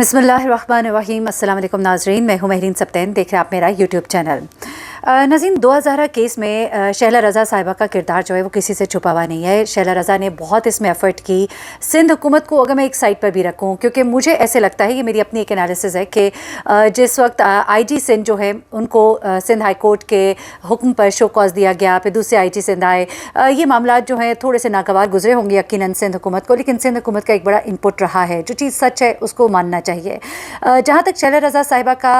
बिस्मिल्लाहिर्रहमानिर्रहीम। अस्सलाम वालेकुम नाज़रीन, मैं हूँ महरीन सब्तैन, देख रहे हैं आप मेरा यूट्यूब चैनल। नज़ीम, 2000 केस में शैला रज़ा साहिबा का किरदार जो है वो किसी से छुपा हुआ नहीं है। शैला रज़ा ने बहुत इसमें एफ़र्ट की। सिंध हुकूमत को अगर मैं एक साइड पर भी रखूँ, क्योंकि मुझे ऐसे लगता है, ये मेरी अपनी एक एनालिसिस है कि जिस वक्त IG सिंध जो है उनको सिंध हाई कोर्ट के हुक्म पर शो कॉज दिया गया, फिर दूसरे IG सिंध आए, ये मामला जो हैं थोड़े से नागवार गुजरे होंगे यकीनन सिंध हुकूमत को, लेकिन सिंध हुकूमत का एक बड़ा इनपुट रहा है। जो चीज़ सच है उसको मानना चाहिए। जहाँ तक शैला रज़ा साहिबा का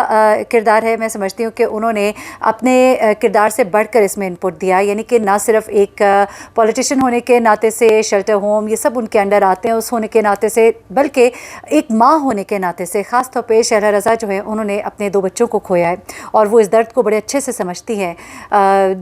किरदार है, मैं समझती हूँ कि उन्होंने अपने किरदार से बढ़कर इसमें इनपुट दिया, यानी कि ना सिर्फ एक पॉलिटिशियन होने के नाते से, शेल्टर होम ये सब उनके अंडर आते हैं उस होने के नाते से, बल्कि एक माँ होने के नाते से। ख़ास तौर पे शैला रज़ा जो है उन्होंने अपने 2 बच्चों को खोया है और वो इस दर्द को बड़े अच्छे से समझती हैं।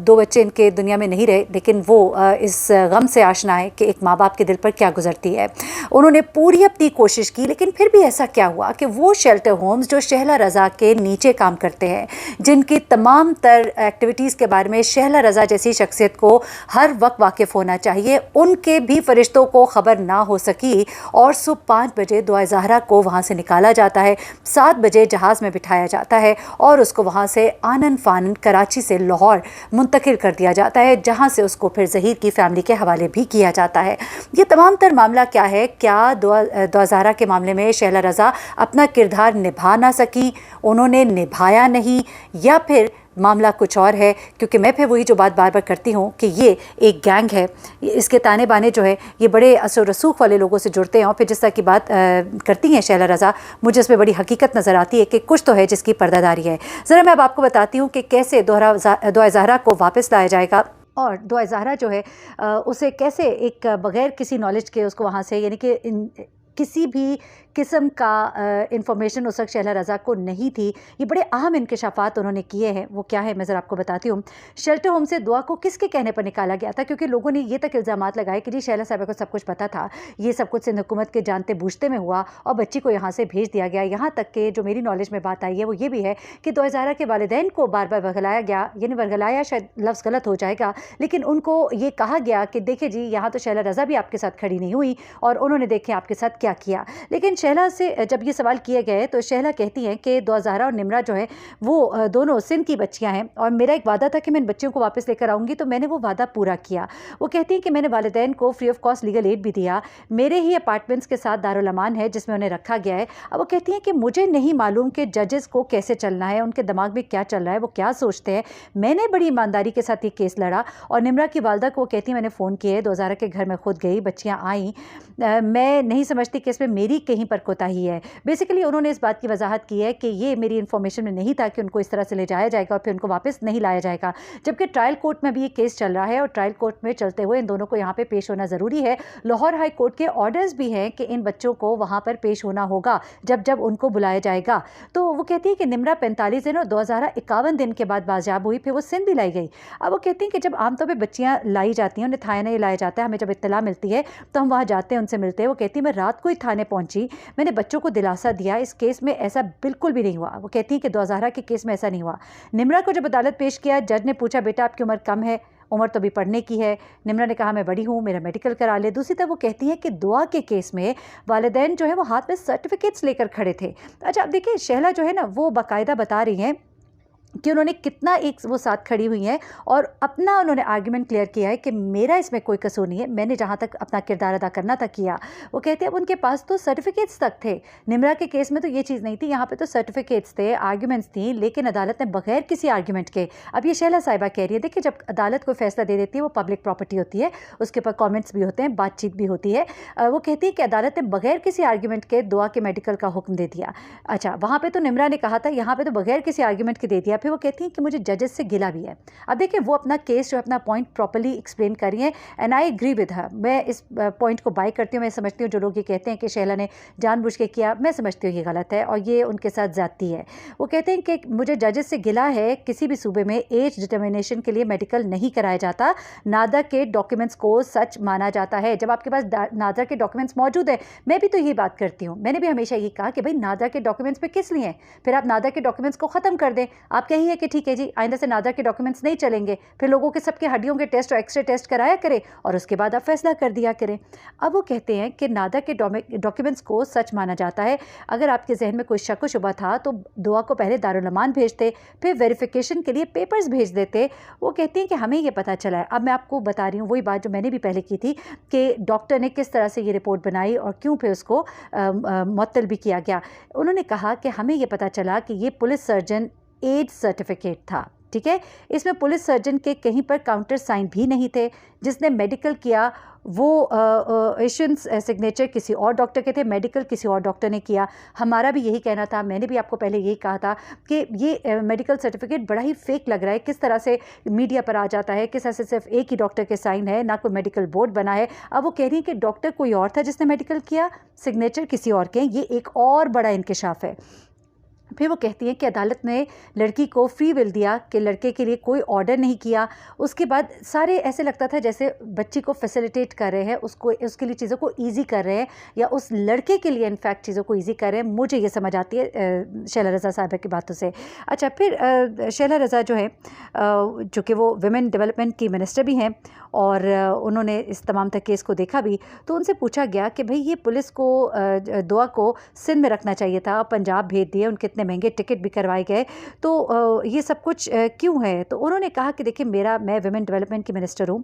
2 बच्चे इनके दुनिया में नहीं रहे, लेकिन वो इस गम से आशना है कि एक माँ बाप के दिल पर क्या गुजरती है। उन्होंने पूरी अपनी कोशिश की, लेकिन फिर भी ऐसा क्या हुआ कि वो शेल्टर होम्स जो शैला रज़ा के नीचे काम करते हैं, जिनकी तमाम तर एक्टिविटीज़ के बारे में शैला रज़ा जैसी शख्सियत को हर वक्त वाकिफ़ होना चाहिए, उनके भी फरिश्तों को ख़बर ना हो सकी और सुबह 5 बजे दुआ ज़हरा को वहाँ से निकाला जाता है, 7 बजे जहाज़ में बिठाया जाता है और उसको वहाँ से आनन फानन कराची से लाहौर मुंतकिल कर दिया जाता है, जहाँ से उसको फिर ज़हीर की फ़ैमिली के हवाले भी किया जाता है। ये तमाम तर मामला क्या है? क्या दुआ ज़हरा के मामले में शैला रज़ा अपना किरदार निभा ना सकी, उन्होंने निभाया नहीं, या फिर मामला कुछ और है? क्योंकि मैं फिर वही जो बात बार बार करती हूँ कि ये एक गैंग है, इसके ताने बाने जो है ये बड़े असर रसूख वाले लोगों से जुड़ते हैं और फिर जिस तरह की बात करती हैं शैला रज़ा, मुझे इसमें बड़ी हकीकत नज़र आती है कि कुछ तो है जिसकी पर्दादारी है। ज़रा मैं अब आपको बताती हूँ कि कैसे दुआ ज़हरा को वापस लाया जाएगा और दुआ ज़हरा जो है उसे कैसे एक बग़ैर किसी नॉलेज के उसको वहाँ से, यानी कि किसी भी किस्म का इंफॉर्मेशन उस वक्त शैला रज़ा को नहीं थी। ये बड़े अहम इंकशाफात उन्होंने किए हैं। वो क्या है मैं ज़रा आपको बताती हूँ। शेल्टर होम से दुआ को किसके कहने पर निकाला गया था? क्योंकि लोगों ने ये तक इल्ज़ामात लगाए कि जी शैला साहिबा को सब कुछ पता था, ये सब कुछ सिंध हुकूमत के जानते बूझते में हुआ और बच्ची को यहाँ से भेज दिया गया। यहाँ तक कि जो मेरी नॉलेज में बात आई है वो ये भी है कि दुआ ज़हरा के वालिदैन को बार बार वर्गलाया गया, यानी वर्गलाया शायद लफ्ज़ गलत हो जाएगा, लेकिन उनको ये कहा गया कि देखिए जी यहाँ तो शैला रज़ा भी आपके साथ खड़ी नहीं हुई और उन्होंने देखें आपके साथ क्या किया। लेकिन शैला से जब ये सवाल किए गए तो शैला कहती हैं कि दुआ ज़हरा और निमरा जो है वो दोनों सिंध की बच्चियां हैं और मेरा एक वादा था कि मैं इन बच्चियों को वापस लेकर आऊँगी, तो मैंने वो वादा पूरा किया। वो कहती हैं कि मैंने वालिदैन को free of cost legal aid भी दिया, मेरे ही अपार्टमेंट्स के साथ दारुल अमान है जिसमें उन्हें रखा गया है। अब वो कहती हैं कि मुझे नहीं मालूम कि जजेस को कैसे चलना है, उनके दिमाग में क्या चल रहा है, वो क्या सोचते हैं। मैंने बड़ी ईमानदारी के साथ ये केस लड़ा। और निमरा की वालदा को कहती हैं मैंने फ़ोन किए, दुआ ज़हरा के घर में खुद गई, बच्चियाँ आईं, मैं नहीं समझती कि इसमें मेरी कहीं पर कोताही है। बेसिकली उन्होंने इस बात की वजाहत की है कि ये मेरी इन्फॉर्मेशन में नहीं था कि उनको इस तरह से ले जाया जाएगा और फिर उनको वापस नहीं लाया जाएगा, जबकि ट्रायल कोर्ट में भी ये केस चल रहा है और ट्रायल कोर्ट में चलते हुए इन दोनों को यहाँ पे पेश होना ज़रूरी है। लाहौर हाई कोर्ट के ऑर्डर्स भी हैं कि इन बच्चों को वहाँ पर पेश होना होगा जब जब उनको बुलाया जाएगा। तो वो कहती है कि निमरा 45 दिन और दुआ ज़हरा 51 दिन के बाद बाजियाब हुई, फिर वो सिंध भी लाई गई। अब वो कहती हैं कि जब आमतौर पर बच्चियाँ लाई जाती हैं, उन्हें थाने लाया जाता है, हमें जब इत्तला मिलती है तो हम वहाँ जाते हैं, उनसे मिलते हैं। वो कहती है मैं रात को ही थाने पहुँची, मैंने बच्चों को दिलासा दिया, इस केस में ऐसा बिल्कुल भी नहीं हुआ। वो कहती है कि दुआ ज़हरा के केस में ऐसा नहीं हुआ। निमरा को जब अदालत पेश किया, जज ने पूछा बेटा आपकी उम्र कम है, उम्र तो भी पढ़ने की है। निमरा ने कहा मैं बड़ी हूँ, मेरा मेडिकल करा ले। दूसरी तरफ वो कहती हैं कि दुआ के केस में वालिदैन जो है वो हाथ में सर्टिफिकेट्स लेकर खड़े थे। अच्छा अब देखिए शैला जो है ना वो बाकायदा बता रही हैं कि उन्होंने कितना एक वो साथ खड़ी हुई हैं और अपना उन्होंने आर्गुमेंट क्लियर किया है कि मेरा इसमें कोई कसूर नहीं है, मैंने जहाँ तक अपना किरदार अदा करना था किया। वो कहते हैं अब उनके पास तो सर्टिफिकेट्स तक थे। निमरा के केस में तो ये चीज़ नहीं थी, यहाँ पे तो सर्टिफिकेट्स थे, आर्गुमेंट्स थी, लेकिन अदालत ने बगैर किसी आर्गुमेंट के, अब ये शैला साहिबा कह रही है, देखिए जब अदालत कोई फैसला दे देती है वो पब्लिक प्रॉपर्टी होती है, उसके ऊपर कॉमेंट्स भी होते हैं, बातचीत भी होती है। वो कहती है कि अदालत ने बगैर किसी आर्गुमेंट के दुआ के मेडिकल का हुक्म दे दिया। अच्छा वहाँ पर तो निमरा ने कहा था, यहाँ पर तो बगैर किसी आर्गुमेंट के दे दिया। फिर वो कहती हैं कि मुझे जजेस से गिला भी है। अब देखिए वो अपना केस जो अपना पॉइंट प्रॉपर्ली एक्सप्लेन कर रही हैं and I agree with her. मैं इस पॉइंट को बाय करती हूँ। मैं समझती हूँ जो लोग ये कहते हैं कि शैला ने जानबूझ के किया, मैं समझती हूँ ये गलत है और ये उनके साथ ज़्यादती है। वो कहते हैं कि मुझे जजेस से गिला है, किसी भी सूबे में एज डिटर्मिनेशन के लिए मेडिकल नहीं कराया जाता, नादा के डॉक्यूमेंट्स को सच माना जाता है। जब आपके पास नादा के डॉक्यूमेंट्स मौजूद है, मैं भी तो यही बात करती हूँ, मैंने भी हमेशा ये कहा कि भाई नादा के डॉक्यूमेंट्स पे किस लिए हैं, फिर आप नादा के डॉक्यूमेंट्स को ख़त्म कर दें। आप कही है कि ठीक है जी, आइंदा से नादर के डॉक्यूमेंट्स नहीं चलेंगे, फिर लोगों के सबके हड्डियों के टेस्ट और एक्सरे टेस्ट कराया करें और उसके बाद आप फैसला कर दिया करें। अब वो कहते हैं कि नादर के डॉक्यूमेंट्स को सच माना जाता है। अगर आपके जहन में कोई शक व शुबा था तो दुआ को पहले दारुल अमान भेजते, फिर वेरिफिकेशन के लिए पेपर्स भेज देते। वो कहती हैं कि हमें ये पता चला है। अब मैं आपको बता रही हूँ वही बात जो मैंने भी पहले की थी कि डॉक्टर ने किस तरह से ये रिपोर्ट बनाई और क्यों फिर उसको मुअत्तल भी किया गया। उन्होंने कहा कि हमें ये पता चला कि ये पुलिस सर्जन एज सर्टिफिकेट था, ठीक है। इसमें पुलिस सर्जन के कहीं पर काउंटर साइन भी नहीं थे। जिसने मेडिकल किया वो एशियंस सिग्नेचर किसी और डॉक्टर के थे, मेडिकल किसी और डॉक्टर ने किया। हमारा भी यही कहना था, मैंने भी आपको पहले यही कहा था कि ये मेडिकल सर्टिफिकेट बड़ा ही फेक लग रहा है। किस तरह से मीडिया पर आ जाता है, किस तरह से सिर्फ एक ही डॉक्टर के साइन है, ना कोई मेडिकल बोर्ड बना है। अब वो कह रही है कि डॉक्टर कोई और था जिसने मेडिकल किया, सिग्नेचर किसी और के। ये एक और बड़ा इंकशाफ है। फिर वो कहती हैं कि अदालत ने लड़की को फ्री विल दिया कि लड़के के लिए कोई ऑर्डर नहीं किया। उसके बाद सारे ऐसे लगता था जैसे बच्ची को फैसिलिटेट कर रहे हैं, उसको उसके लिए चीज़ों को इजी कर रहे हैं या उस लड़के के लिए इनफैक्ट चीज़ों को इजी कर रहे हैं। मुझे ये समझ आती है शैला रज़ा साहिबा की बातों से। अच्छा, फिर शैला रज़ा जो है चूँकि वो वुमेन डेवलपमेंट की मिनिस्टर भी हैं और उन्होंने इस तमाम तक केस को देखा भी, तो उनसे पूछा गया कि भाई ये पुलिस को दुआ को सिंध में रखना चाहिए था, पंजाब भेज दिए, उनके इतने महंगे टिकट भी करवाए गए, तो ये सब कुछ क्यों है। तो उन्होंने कहा कि देखिए मैं वुमेन डेवलपमेंट की मिनिस्टर हूँ,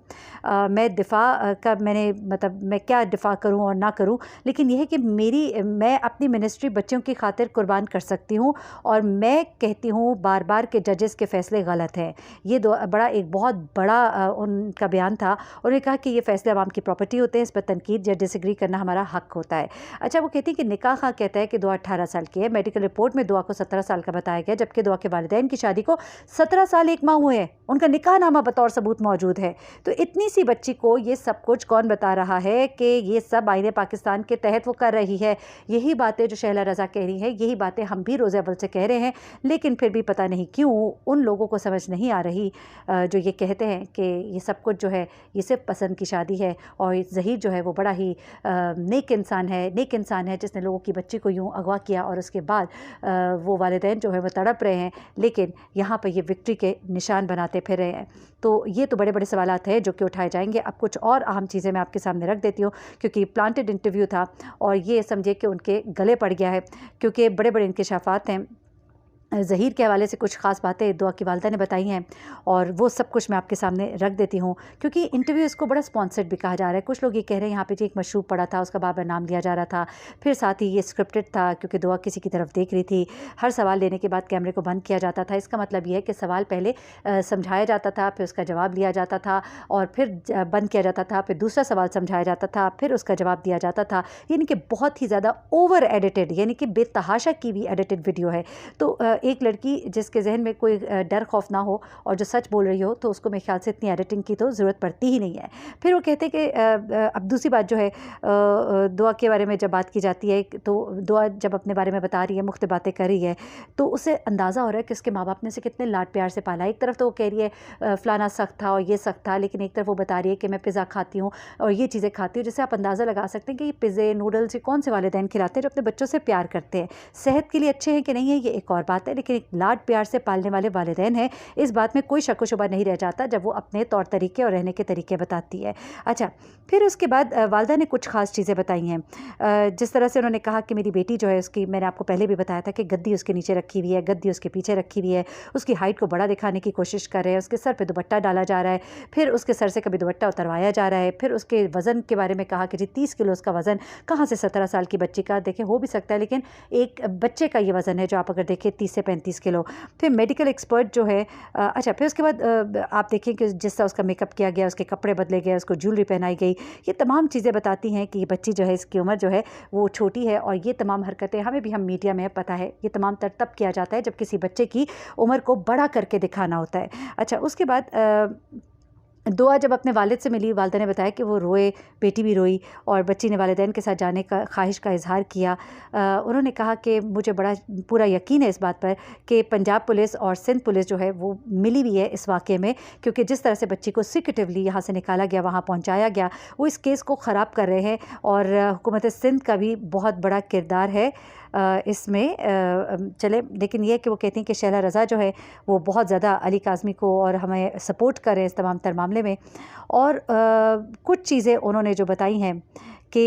मैं दिफा का मैं क्या दिफा करूँ और ना करूँ, लेकिन यह है कि मैं अपनी मिनिस्ट्री बच्चों की खातिर कुर्बान कर सकती हूँ और मैं कहती हूँ बार बार के जजेस के फैसले गलत हैं। ये एक बहुत बड़ा उनका बयान था। उन्होंने कहा कि ये फैसले आवाम की प्रॉपर्टी होते हैं, इस पर तनकीद या डिसएग्री करना हमारा हक होता है। अच्छा, वो कहती है कि निकाह खां कहता है कि दुआ 18 साल की है, मेडिकल रिपोर्ट में दुआ को 17 साल का बताया गया, जबकि दुआ के वालिदैन की शादी को 17 साल 1 माह हुए हैं, उनका निकाह नामा बतौर सबूत मौजूद है। तो इतनी सी बच्ची को ये सब कुछ कौन बता रहा है कि ये सब आईने पाकिस्तान के तहत वो कर रही है। यही बातें जो शैला रज़ा कह रही है, यही बातें हम भी रोज़े अव्वल से कह रहे हैं, लेकिन फिर भी पता नहीं क्यों उन लोगों को समझ नहीं आ रही जो ये कहते हैं कि ये सब कुछ जो है ये सिर्फ पसंद की शादी है। और ज़हीर जो है वो बड़ा ही नेक इंसान है जिसने लोगों की बच्ची को यूँ अगवा किया और उसके बाद वो वालिदैन जो है वो तड़प रहे हैं, लेकिन यहाँ पर ये विक्ट्री के निशान बनाते फिर रहे हैं। तो ये तो बड़े बड़े सवालात हैं जो कि उठाए जाएंगे। अब कुछ और अहम चीज़ें मैं आपके सामने रख देती हूँ, क्योंकि प्लांटेड इंटरव्यू था और ये समझिए कि उनके गले पड़ गया है, क्योंकि बड़े बड़े इंकशाफात हैं। ज़हीर के हवाले से कुछ ख़ास बातें दुआ की वालिदा ने बताई हैं और वो सब कुछ मैं आपके सामने रख देती हूँ, क्योंकि इंटरव्यू इसको बड़ा स्पॉन्सर्ड भी कहा जा रहा है। कुछ लोग ये कह रहे हैं यहाँ पे जी एक मशरूब पड़ा था, उसका बार-बार नाम लिया जा रहा था, फिर साथ ही ये स्क्रिप्टेड था क्योंकि दुआ किसी की तरफ देख रही थी। हर सवाल लेने के बाद कैमरे को बंद किया जाता था। इसका मतलब ये है कि सवाल पहले समझाया जाता था, फिर उसका जवाब लिया जाता था और फिर बंद किया जाता था, फिर दूसरा सवाल समझाया जाता था, फिर उसका जवाब दिया जाता था। यानी कि बहुत ही ज़्यादा ओवर एडिटेड, यानी कि बेतहाशा की भी एडिटेड वीडियो है। तो एक लड़की जिसके जहन में कोई डर खौफ ना हो और जो सच बोल रही हो, तो उसको मेरे ख्याल से इतनी एडिटिंग की तो ज़रूरत पड़ती ही नहीं है। फिर वो कहते हैं कि अब दूसरी बात जो है दुआ के बारे में जब बात की जाती है, तो दुआ जब अपने बारे में बता रही है, मुख्तलिफ बातें कर रही है, तो उसे अंदाज़ा हो रहा है कि उसके माँ बाप ने उसे कितने लाड प्यार से पाला। एक तरफ तो वो कह रही है फ़लाना सख्त था और ये सख्त था, लेकिन एक तरफ वो बता रही है कि मैं पिज़्ज़ा खाती हूँ और ये चीज़ें खाती हूँ, जिससे आप अंदाज़ा लगा सकते हैं कि ये पिज़्ज़े नूडल्स ये कौन से वालिदैन खिलाते हैं जो अपने बच्चों से प्यार करते हैं। सेहत के लिए अच्छे हैं कि नहीं है ये एक और बात है, लेकिन एक लाड प्यार से पालने वाले वालिदैन हैं, इस बात में कोई शक व शुबा नहीं रह जाता जब वो अपने तौर तरीके और रहने के तरीके बताती है। अच्छा, फिर उसके बाद वालिदा ने कुछ ख़ास चीज़ें बताई हैं। जिस तरह से उन्होंने कहा कि मेरी बेटी जो है उसकी, मैंने आपको पहले भी बताया था कि गद्दी उसके नीचे रखी हुई है, गद्दी उसके पीछे रखी हुई है, उसकी हाइट को बड़ा दिखाने की कोशिश कर रहे हैं, उसके सर पर दुपट्टा डाला जा रहा है, फिर उसके सर से कभी दुपट्टा उतरवाया जा रहा है, फिर उसके वज़न के बारे में कहा कि जी 30 किलो उसका वज़न, कहाँ से 17 साल की बच्ची का, देखें हो भी सकता है लेकिन एक बच्चे का ये वज़न है जो आप अगर देखें 30 से 35 किलो। फिर मेडिकल एक्सपर्ट जो है अच्छा, फिर उसके बाद आप देखिए कि जिस तरह उसका मेकअप किया गया, उसके कपड़े बदले गए, उसको ज्वेलरी पहनाई गई, ये तमाम चीज़ें बताती हैं कि ये बच्ची जो है इसकी उम्र जो है वो छोटी है और ये तमाम हरकतें हमें भी, हम मीडिया में पता है, ये तमाम तर तब किया जाता है जब किसी बच्चे की उम्र को बड़ा करके दिखाना होता है। अच्छा, उसके बाद दुआ जब अपने वालिद से मिली, वालिदा ने बताया कि वो रोए, बेटी भी रोई और बच्ची ने वालिदैन के साथ जाने का ख्वाहिश का इजहार किया। उन्होंने कहा कि मुझे बड़ा पूरा यकीन है इस बात पर कि पंजाब पुलिस और सिंध पुलिस जो है वो मिली हुई है इस वाक़े में, क्योंकि जिस तरह से बच्ची को सिक्योरेटिवली यहाँ से निकाला गया, वहाँ पहुँचाया गया, वो इस केस को ख़राब कर रहे हैं और हुकूमत सिंध का भी बहुत बड़ा किरदार है। इसमें चले। लेकिन ये कि वो कहती हैं कि शैला रज़ा जो है वो बहुत ज़्यादा अली काज़मी को और हमें सपोर्ट कर रहे हैं इस तमाम तर मामले में। और कुछ चीज़ें उन्होंने जो बताई हैं कि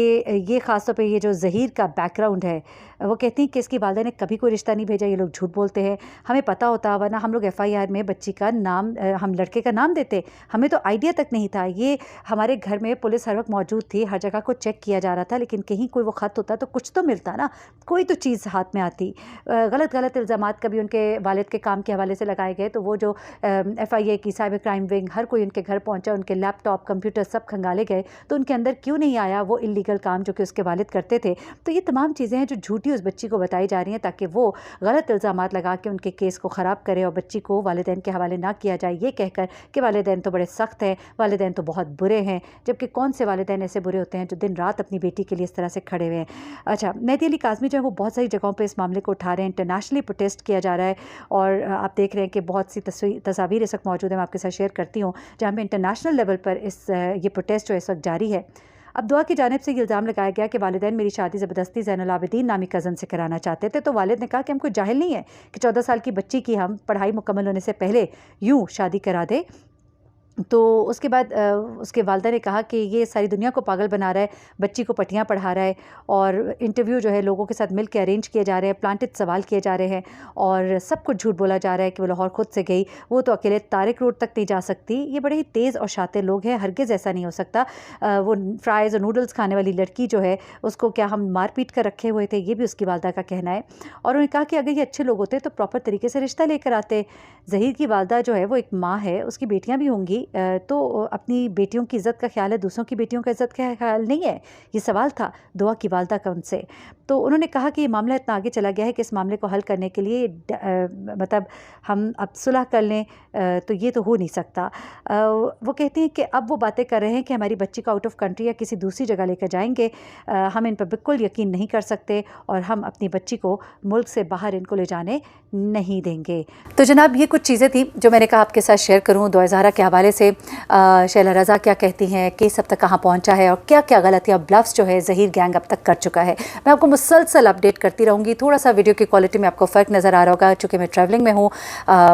ये ख़ास तौर पे ये जो ज़हीर का बैकग्राउंड है, वो कहती हैं कि इसकी वालिदा ने कभी कोई रिश्ता नहीं भेजा, ये लोग झूठ बोलते हैं। हमें पता होता, वरना हम लोग एफआईआर में बच्ची का नाम हम लड़के का नाम देते, हमें तो आइडिया तक नहीं था। ये हमारे घर में पुलिस हर वक्त मौजूद थी, हर जगह को चेक किया जा रहा था, लेकिन कहीं कोई वो ख़त होता तो कुछ तो मिलता ना, कोई तो चीज़ हाथ में आती। गलत गलत इल्ज़ामात कभी उनके वालिद के काम के हवाले से लगाए गए, तो वो जो एफआईए की साइबर क्राइम विंग, हर कोई उनके घर पहुँचा, उनके लैपटॉप कंप्यूटर सब खंगाले गए, तो उनके अंदर क्यों नहीं आया वो इल्लीगल काम जो कि उसके वालिद करते थे। तो ये तमाम चीज़ें हैं जो झूठी उस बच्ची को बताई जा रही हैं, ताकि वो गलत इल्ज़ामात लगा के उनके केस को ख़राब करे और बच्ची को वालिदैन के हवाले ना किया जाए, ये कहकर कि वालिदैन तो बड़े सख्त हैं, वालिदैन तो बहुत बुरे हैं। जबकि कौन से वालिदैन ऐसे बुरे होते हैं जो दिन रात अपनी बेटी के लिए इस तरह से खड़े हुए हैं। अच्छा, मेहदी अली काज़मी जो है वो बहुत सारी जगहों पर इस मामले को उठा रहे हैं, इंटरनेशनली प्रोटेस्ट किया जा रहा है। और आप देख रहे हैं कि बहुत सी तस्वीर इस वक्त मौजूद है, मैं आपके साथ शेयर करती हूँ, जहाँ पे इंटरनेशनल लेवल पर ये प्रोटेस्ट जो इस वक्त जारी है। अब दुआ की जानिब से ये इल्ज़ाम लगाया गया कि वालिदैन मेरी शादी ज़बरदस्ती ज़ैनुल आबिदीन नामी कज़न से कराना चाहते थे। तो वालिद ने कहा कि हम कोई जाहिल नहीं है कि 14 साल की बच्ची की हम पढ़ाई मुकम्मल होने से पहले यूँ शादी करा दें। तो उसके बाद उसके वालिदा ने कहा कि ये सारी दुनिया को पागल बना रहा है, बच्ची को पट्टियाँ पढ़ा रहा है, और इंटरव्यू जो है लोगों के साथ मिल के अरेंज किए जा रहे हैं, प्लांटेड सवाल किए जा रहे हैं, और सब कुछ झूठ बोला जा रहा है कि वो लाहौर खुद से गई, वो तो अकेले तारिक रोड तक नहीं जा सकती। ये बड़े ही तेज़ और शातिर लोग हैं, हरगिज़ ऐसा नहीं हो सकता। वो फ्राइज़ और नूडल्स खाने वाली लड़की जो है उसको क्या हम मार पीट कर रखे हुए थे, ये भी उसकी वालिदा का कहना है। और उन्होंने कहा कि अगर ये अच्छे लोग होते तो प्रॉपर तरीके से रिश्ता लेकर आते। ज़हीर की वालिदा जो है वो एक माँ है, उसकी बेटियाँ भी होंगी, तो अपनी बेटियों की इज़्ज़त का ख्याल है, दूसरों की बेटियों का इज़्ज़त का ख्याल नहीं है। ये सवाल था दुआ की वालिदा का उनसे। तो उन्होंने कहा कि ये मामला इतना आगे चला गया है कि इस मामले को हल करने के लिए मतलब हम अब सुलह कर लें, तो ये तो हो नहीं सकता। वो कहती हैं कि अब वो बातें कर रहे हैं कि हमारी बच्ची को आउट ऑफ कंट्री या किसी दूसरी जगह लेकर जाएंगे। हम इन पर बिल्कुल यकीन नहीं कर सकते और हम अपनी बच्ची को मुल्क से बाहर इनको ले जाने नहीं देंगे। तो जनाब, ये कुछ चीज़ें थी जो मैंने कहा आपके साथ शेयर करूँ दुआ ज़हरा के हवाले से। शैला रज़ा क्या कहती हैं, केस अब तक कहाँ पहुँचा है और क्या क्या गलतियाँ ब्लफ्स जो है ज़हीर गैंग अब तक कर चुका है। मैं आपको मुसलसल अपडेट करती रहूँगी। थोड़ा सा वीडियो की क्वालिटी में आपको फ़र्क नज़र आ रहा होगा, चूँकि मैं ट्रैवलिंग में हूँ।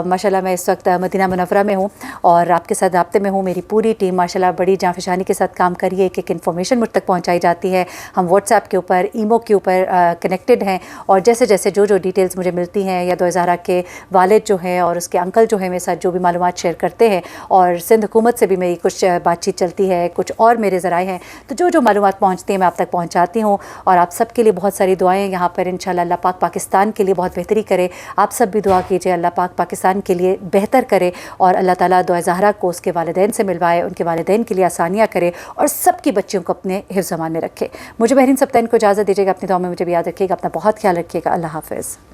माशाल्लाह मैं इस वक्त मदीना मुनव्वरा में हूँ और आपके साथ राब्ते में हूँ। मेरी पूरी टीम माशाल्लाह बड़ी जांफशानी के साथ काम कर रही है, एक एक इन्फॉर्मेशन मुझ तक पहुँचाई जाती है। हम व्हाट्सएप के ऊपर, ईमो के ऊपर कनेक्टेड हैं, और जैसे जैसे जो डिटेल्स मुझे मिलती हैं, या दुआ ज़हरा के वालिद जो हैं और उसके अंकल जो हैं मेरे साथ जो भी मालूमात शेयर करते हैं, और सिंध हुकूमत से भी मेरी कुछ बातचीत चलती है, कुछ और मेरे ज़राए हैं, तो जो मालूमात पहुँचती हैं मैं आप तक पहुँचाती हूँ। और आप सब के लिए बहुत सारी दुआएं यहाँ पर इंशाल्लाह। अल्लाह पाक पाकिस्तान के लिए बहुत बेहतरी करे। आप सब भी दुआ कीजिए अल्लाह पाक पाकिस्तान के लिए बेहतर करे, और अल्लाह ताला दुआ ज़हरा को उसके वालिदैन से मिलवाए, उनके वालिदैन के लिए आसानियाँ करे, और सबकी बच्चियों को अपने हिफ्ज़ अमान में रखे। मुझे बहरीन सब्तैन को इजाज़त दीजिएगा। अपनी दुआ में मुझे भी याद रखिएगा। अपना बहुत ख्याल रखिएगा। अल्लाह हाफ़िज़।